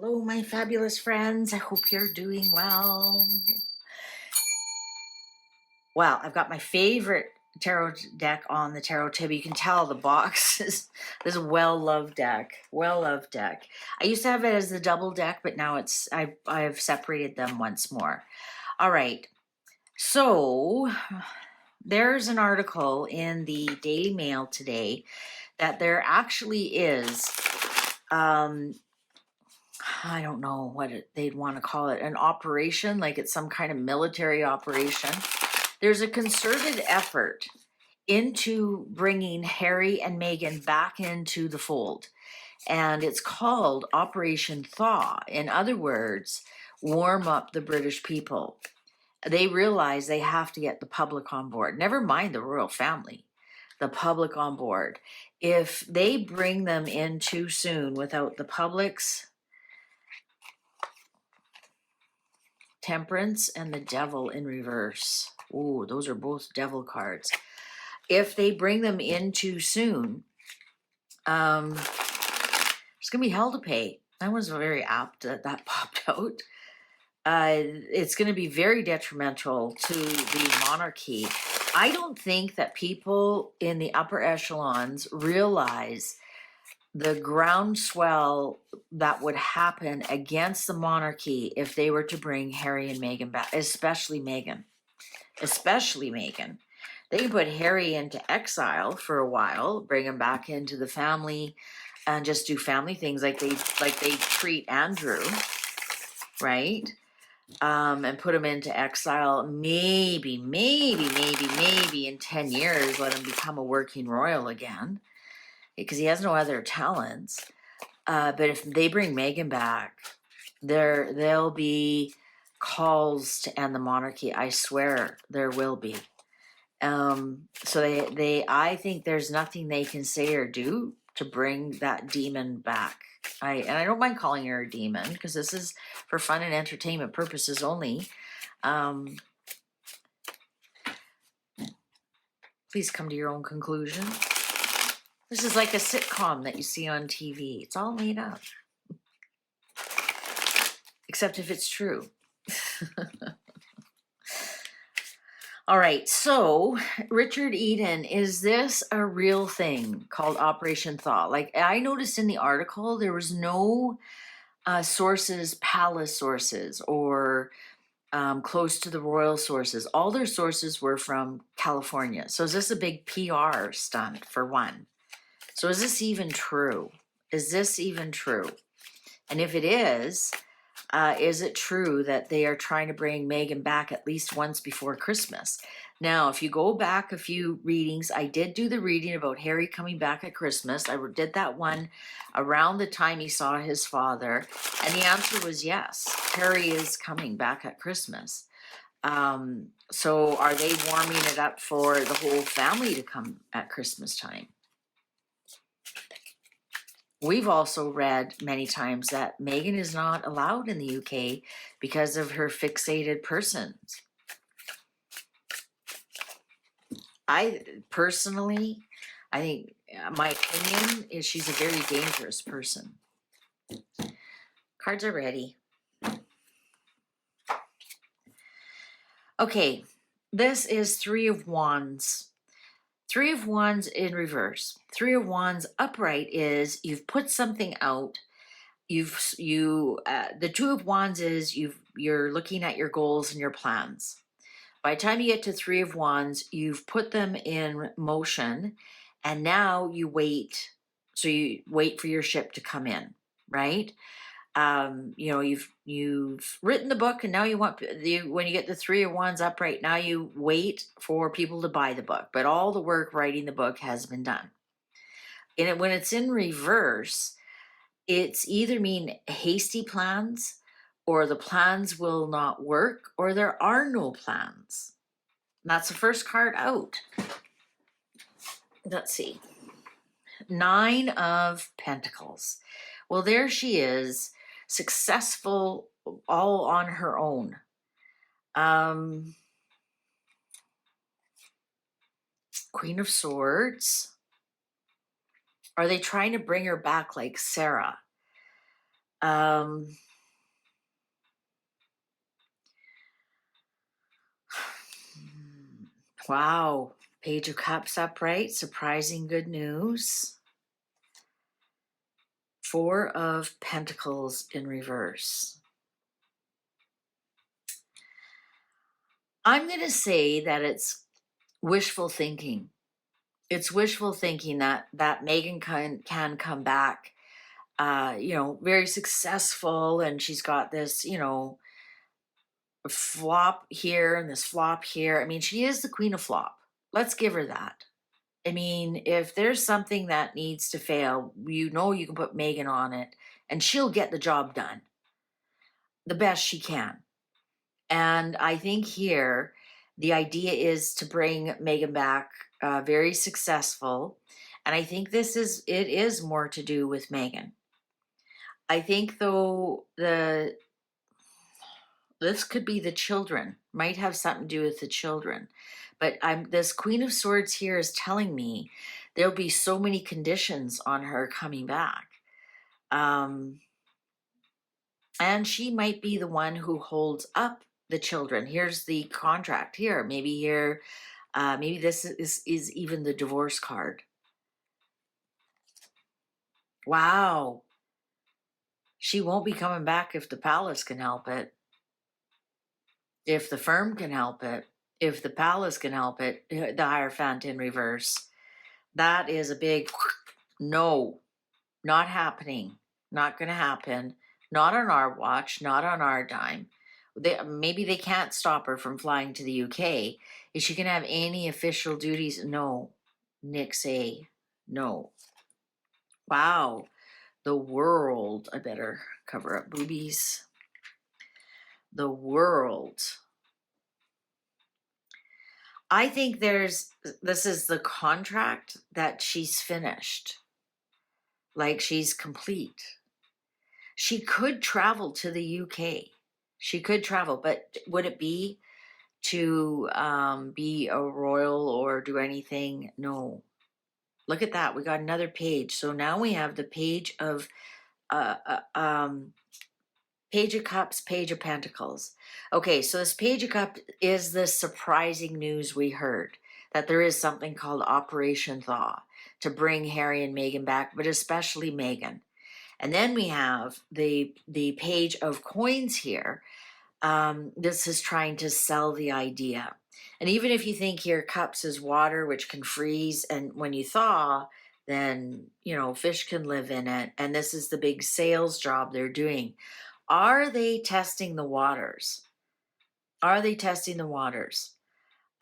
Hello, my fabulous friends. I hope you're doing well. Well, I've got my favorite tarot deck on the tarot table. You can tell the box is this well-loved deck. Well-loved deck. I used to have it as the double deck, but now I've separated them once more. All right. So there's an article in the Daily Mail today that there actually is I don't know what they'd want to call it, an operation, like it's some kind of military operation. There's a concerted effort into bringing Harry and Meghan back into the fold, and it's called Operation Thaw. In other words, warm up the British people. They realize they have to get the public on board. Never mind the royal family, the public on board. If they bring them in too soon without the public's Temperance and the Devil in reverse. Ooh, those are both devil cards. If they bring them in too soon, there's going to be hell to pay. That was very apt that popped out. It's going to be very detrimental to the monarchy. I don't think that people in the upper echelons realize the groundswell that would happen against the monarchy if they were to bring Harry and Meghan back, especially Meghan. Especially Meghan. They can put Harry into exile for a while, bring him back into the family, and just do family things like they treat Andrew, right? And put him into exile. Maybe in 10 years, let him become a working royal again, because he has no other talents. But if they bring Meghan back, there'll be calls to end the monarchy. I swear there will be. So I think there's nothing they can say or do to bring that demon back. And I don't mind calling her a demon, because this is for fun and entertainment purposes only. Please come to your own conclusion. This is like a sitcom that you see on TV. It's all made up. Except if it's true. All right, so Richard Eden, is this a real thing called Operation Thaw? Like, I noticed in the article, there was no sources, palace sources, or close to the royal sources. All their sources were from California. So is this a big PR stunt, for one? So is this even true? Is this even true? And if it is it true that they are trying to bring Meghan back at least once before Christmas? Now, if you go back a few readings, I did do the reading about Harry coming back at Christmas. I did that one around the time he saw his father. And the answer was yes, Harry is coming back at Christmas. So are they warming it up for the whole family to come at Christmas time? We've also read many times that Meghan is not allowed in the UK because of her fixated persons. I think my opinion is she's a very dangerous person. Cards are ready. Okay, this is Three of Wands. Three of Wands in reverse. Three of Wands upright is you've put something out. The Two of Wands is you're looking at your goals and your plans. By the time you get to Three of Wands, you've put them in motion, and now you wait. So you wait for your ship to come in, right? You've written the book, and now when you get the Three of Wands upright, now you wait for people to buy the book, but all the work writing the book has been done. And when it's in reverse, it's either mean hasty plans, or the plans will not work, or there are no plans. And that's the first card out. Let's see. Nine of Pentacles. Well, there she is, successful all on her own. Queen of Swords. Are they trying to bring her back like Sarah? Wow. Page of Cups upright, surprising good news. Four of Pentacles in reverse. I'm going to say that it's wishful thinking. It's wishful thinking that Meghan can come back, very successful, and she's got this, flop here and this flop here. I mean, she is the queen of flop. Let's give her that. I mean, if there's something that needs to fail, you can put Meghan on it and she'll get the job done the best she can. And I think here, the idea is to bring Meghan back very successful. And I think it is more to do with Meghan. I think though this could be the children, might have something to do with the children. But this Queen of Swords here is telling me there'll be so many conditions on her coming back. And she might be the one who holds up the children. Here's the contract here. Maybe here, maybe this is even the divorce card. Wow. She won't be coming back if the palace can help it. If the firm can help it. If the palace can help it. The Hierophant in reverse. That is a big no. Not happening. Not going to happen. Not on our watch. Not on our dime. Maybe they can't stop her from flying to the UK. Is she going to have any official duties? No. Nixie. No. Wow. The World. I better cover up boobies. The World. I think this is the contract that she's finished. Like she's complete. She could travel to the UK. She could travel, but would it be to be a royal or do anything? No. Look at that. We got another page. So now we have the page of Page of Cups, Page of Pentacles. Okay, so this Page of Cups is the surprising news we heard, that there is something called Operation Thaw to bring Harry and Meghan back, but especially Meghan. And then we have the Page of Coins here. This is trying to sell the idea. And even if you think here cups is water, which can freeze, and when you thaw, then, fish can live in it. And this is the big sales job they're doing. Are they testing the waters? Are they testing the waters?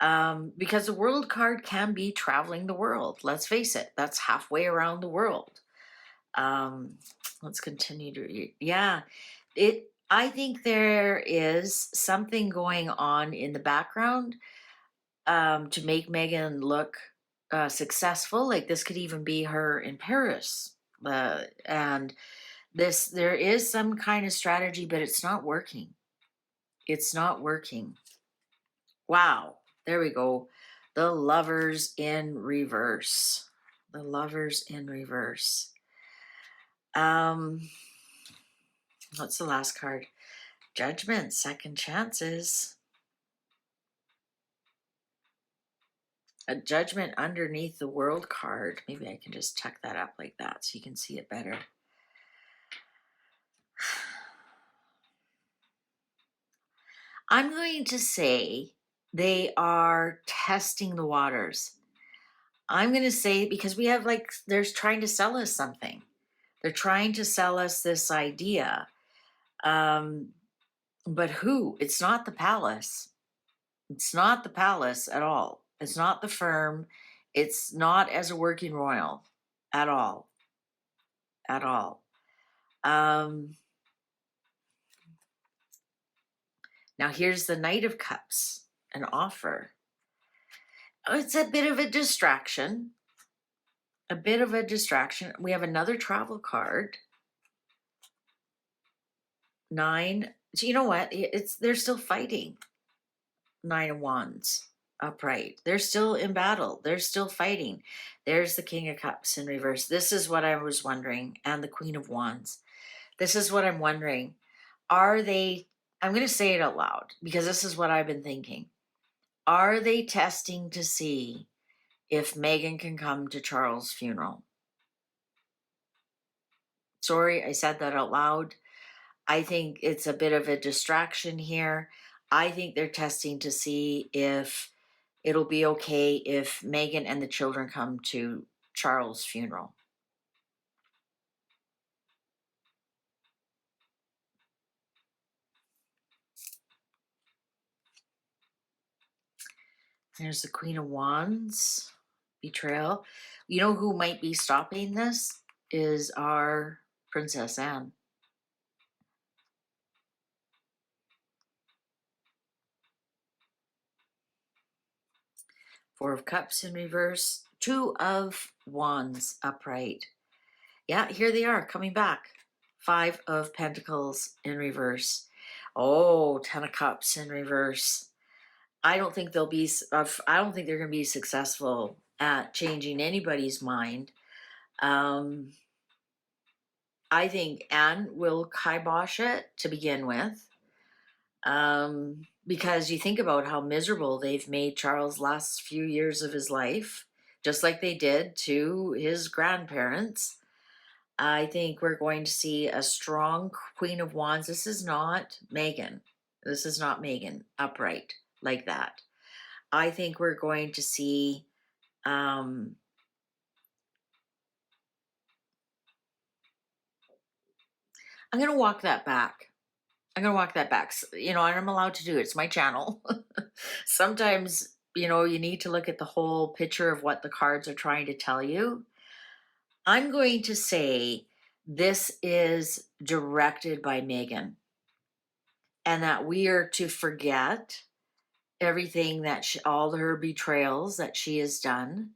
Because the World card can be traveling the world. Let's face it, that's halfway around the world. Let's continue to read. Yeah, I think there is something going on in the background to make Meghan look successful. Like this could even be her in Paris. And there is some kind of strategy, but it's not working. It's not working. Wow. There we go. The Lovers in reverse. The Lovers in reverse. What's the last card? Judgment, second chances. A Judgment underneath the World card. Maybe I can just tuck that up like that so you can see it better. I'm going to say they are testing the waters. I'm going to say because we have they're trying to sell us something. They're trying to sell us this idea. But who? It's not the palace. It's not the palace at all. It's not the firm. It's not as a working royal at all. At all. Now here's the Knight of Cups, an offer. It's a bit of a distraction. A bit of a distraction. We have another travel card. 9. So you know what? They're still fighting. 9 of Wands upright. They're still in battle. They're still fighting. There's the King of Cups in reverse. This is what I was wondering. And the Queen of Wands. This is what I'm wondering. Are they, I'm going to say it out loud because this is what I've been thinking. Are they testing to see if Meghan can come to Charles' funeral? Sorry, I said that out loud. I think it's a bit of a distraction here. I think they're testing to see if it'll be okay if Meghan and the children come to Charles' funeral. There's the Queen of Wands, betrayal. You know who might be stopping this is our Princess Anne. Four of Cups in reverse, Two of Wands upright. Yeah, here they are coming back. Five of Pentacles in reverse. Oh, Ten of Cups in reverse. I don't think they'll be. I don't think they're going to be successful at changing anybody's mind. I think Anne will kibosh it to begin with, because you think about how miserable they've made Charles' last few years of his life, just like they did to his grandparents. I think we're going to see a strong Queen of Wands. This is not Meghan. This is not Meghan upright like that. I think we're going to see I'm going to walk that back. I'm going to walk that back. You know, and I'm allowed to do it. It's my channel. Sometimes, you know, you need to look at the whole picture of what the cards are trying to tell you. I'm going to say this is directed by Meghan, and that we are to forget everything that all her betrayals that she has done.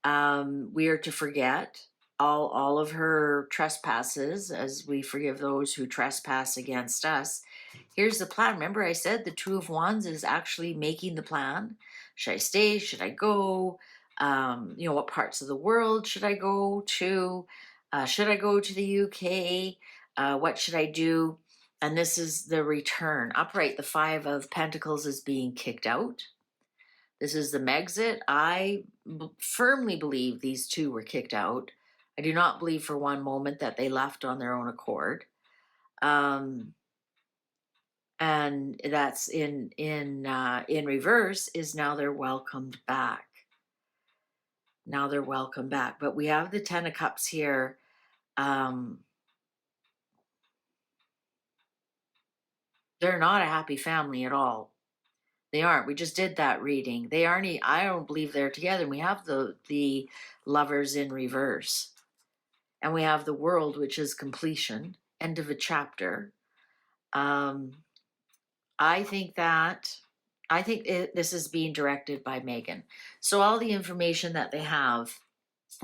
We are to forget all of her trespasses as we forgive those who trespass against us. Here's the plan. Remember, I said the Two of Wands is actually making the plan. Should I stay? Should I go? You know, what parts of the world should I go to? Should I go to the UK? What should I do? And this is the return. Upright, the Five of Pentacles is being kicked out. This is the Megxit. I firmly believe these two were kicked out. I do not believe for one moment that they left on their own accord. And that's in reverse is now they're welcomed back. Now they're welcome back. But we have the Ten of Cups here. They're not a happy family at all. They aren't. We just did that reading. They aren't. I don't believe they're together. We have the Lovers in reverse, and we have the World, which is completion, end of a chapter. I think this is being directed by Meghan. So all the information that they have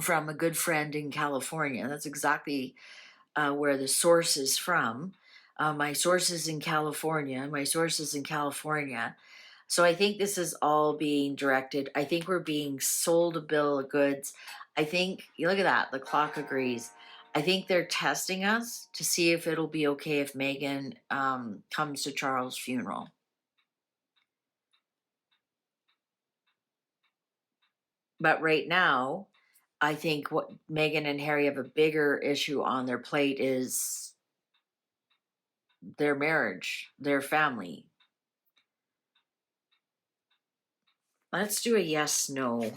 from a good friend in California, that's exactly where the source is from. My sources in California. So I think this is all being directed. I think we're being sold a bill of goods. I think, you look at that, the clock agrees. I think they're testing us to see if it'll be okay if Meghan comes to Charles' funeral. But right now, I think what Meghan and Harry have a bigger issue on their plate is their marriage, their family. Let's do a yes, no.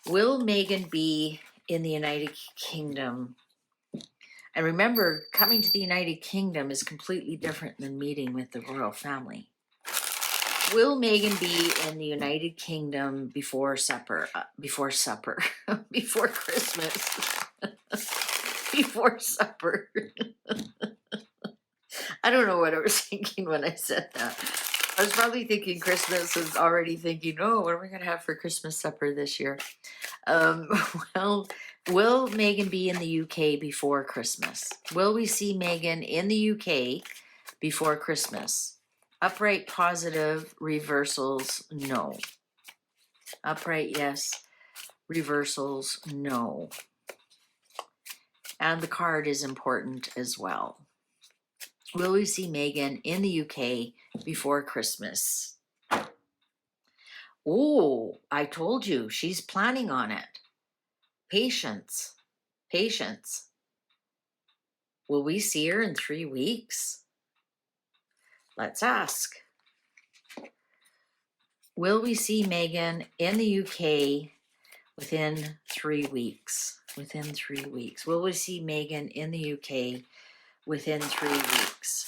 Will Meghan be in the United Kingdom? And remember, coming to the United Kingdom is completely different than meeting with the royal family. Will Meghan be in the United Kingdom before supper? Before Christmas? Before supper. I don't know what I was thinking when I said that. I was probably thinking Christmas, was already thinking, oh, what are we going to have for Christmas supper this year? Well, will Meghan be in the UK before Christmas? Will we see Meghan in the UK before Christmas? Upright, positive, reversals, no. Upright, yes. Reversals, no. And the card is important as well. Will we see Meghan in the UK before Christmas? Oh, I told you, she's planning on it. Patience. Patience. Will we see her in 3 weeks? Let's ask. Will we see Meghan in the UK within 3 weeks? Within 3 weeks. Will we see Meghan in the UK within 3 weeks?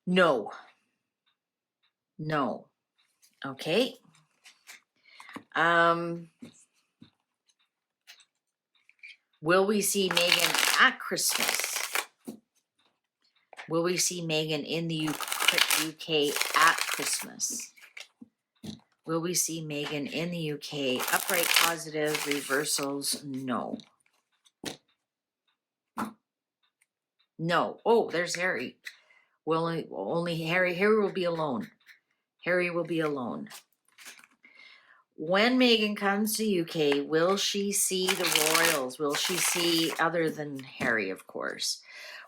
No. No. Okay. Will we see Meghan at Christmas? Will we see Meghan in the UK at Christmas? Will we see Meghan in the UK? Upright, positive, reversals, no. No. Oh, there's Harry. Will only Harry will be alone. Harry will be alone. When Meghan comes to UK, will she see the royals? Will she see, other than Harry, of course,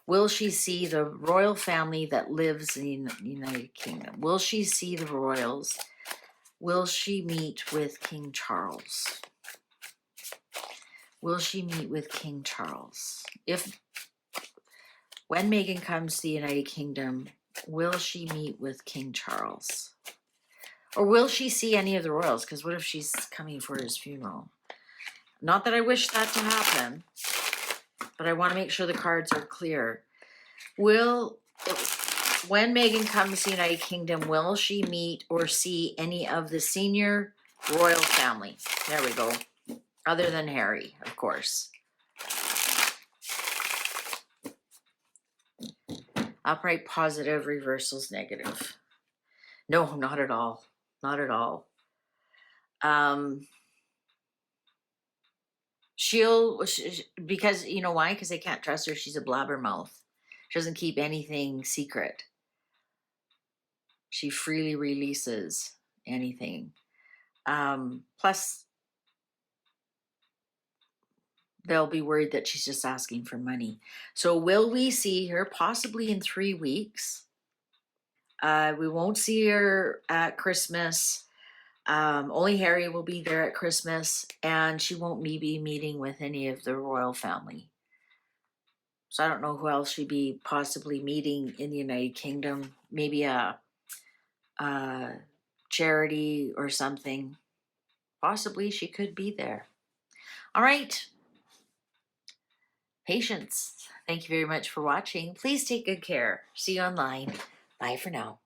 will she see the royal family that lives in the United Kingdom? Will she see the royals? Will she meet with King Charles? Will she meet with King Charles? When Meghan comes to the United Kingdom, will she meet with King Charles? Or will she see any of the royals? Because what if she's coming for his funeral? Not that I wish that to happen, but I want to make sure the cards are clear. When Meghan comes to the United Kingdom, will she meet or see any of the senior royal family? There we go. Other than Harry, of course. Upright, positive, reversals, negative. No, not at all. Not at all. Because you know why? Because they can't trust her. She's a blabbermouth. She doesn't keep anything secret. She freely releases anything. Plus, they'll be worried that she's just asking for money. So will we see her possibly in 3 weeks? We won't see her at Christmas. Only Harry will be there at Christmas, and she won't be meeting with any of the royal family. So I don't know who else she'd be possibly meeting in the United Kingdom. Maybe a charity or something. Possibly she could be there. All right. Patience. Thank you very much for watching. Please take good care. See you online. Bye for now.